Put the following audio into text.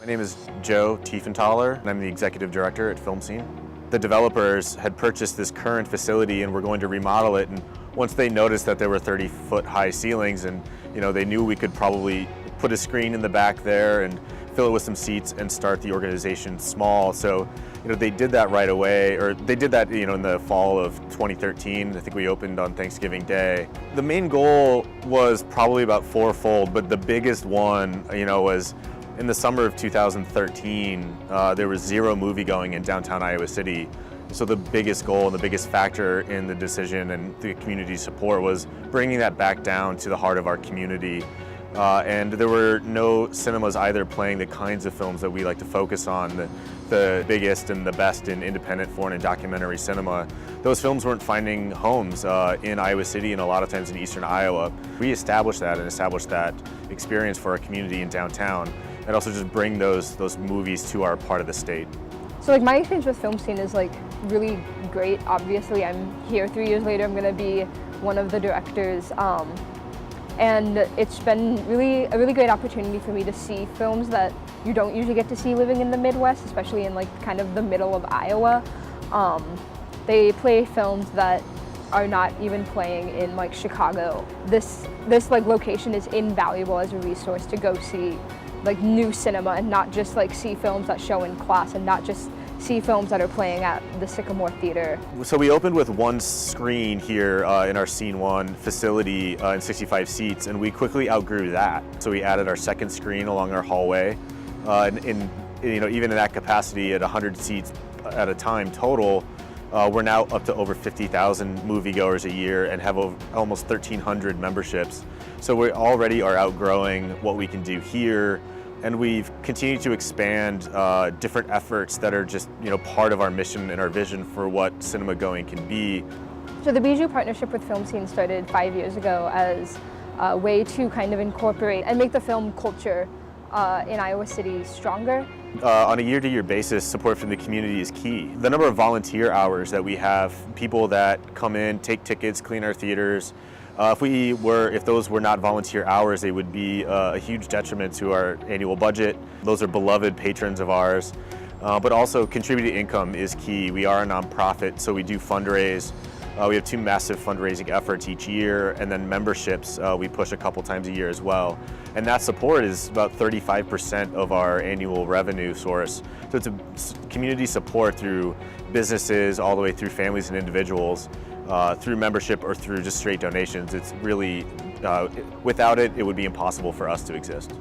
My name is Joe Tiefenthaler, and I'm the executive director at Film Scene. The developers had purchased this current facility and were going to remodel it, and once they noticed that there were 30-foot high ceilings and they knew we could probably put a screen in the back there and fill it with some seats and start the organization small. So they did that right away, or they did that in the fall of 2013. I think we opened on Thanksgiving Day. The main goal was probably about fourfold, but the biggest one was in the summer of 2013, there was zero moviegoing in downtown Iowa City. So the biggest goal and the biggest factor in the decision and the community support was bringing that back down to the heart of our community. And there were no cinemas either playing the kinds of films that we like to focus on, the biggest and the best in independent foreign and documentary cinema. Those films weren't finding homes in Iowa City and a lot of times in eastern Iowa. We established that experience for our community in downtown, and also just bring those movies to our part of the state. So my experience with Film Scene is really great. Obviously, I'm here 3 years later. I'm going to be one of the directors. And it's been a really great opportunity for me to see films that you don't usually get to see living in the Midwest, especially in kind of the middle of Iowa. They play films that are not even playing in Chicago. This location is invaluable as a resource to go see new cinema and not just see films that show in class and not just see films that are playing at the Sycamore Theater. So we opened with one screen here in our Scene 1 facility and 65 seats, and we quickly outgrew that. So we added our second screen along our hallway. Even in that capacity at 100 seats at a time total, we're now up to over 50,000 moviegoers a year and have almost 1,300 memberships. So we already are outgrowing what we can do here. And we've continued to expand different efforts that are just part of our mission and our vision for what cinema going can be. So the Bijou partnership with Film Scene started 5 years ago as a way to kind of incorporate and make the film culture in Iowa City stronger. On a year-to-year basis, support from the community is key. The number of volunteer hours that we have, people that come in, take tickets, clean our theaters, if those were not volunteer hours, they would be a huge detriment to our annual budget. Those are beloved patrons of ours, but also contributing income is key. We are a nonprofit, so we do fundraise. We have 2 massive fundraising efforts each year, and then memberships we push a couple times a year as well. And that support is about 35% of our annual revenue source. So it's a community support through businesses all the way through families and individuals. Through membership or through just straight donations. It's really, without it, it would be impossible for us to exist.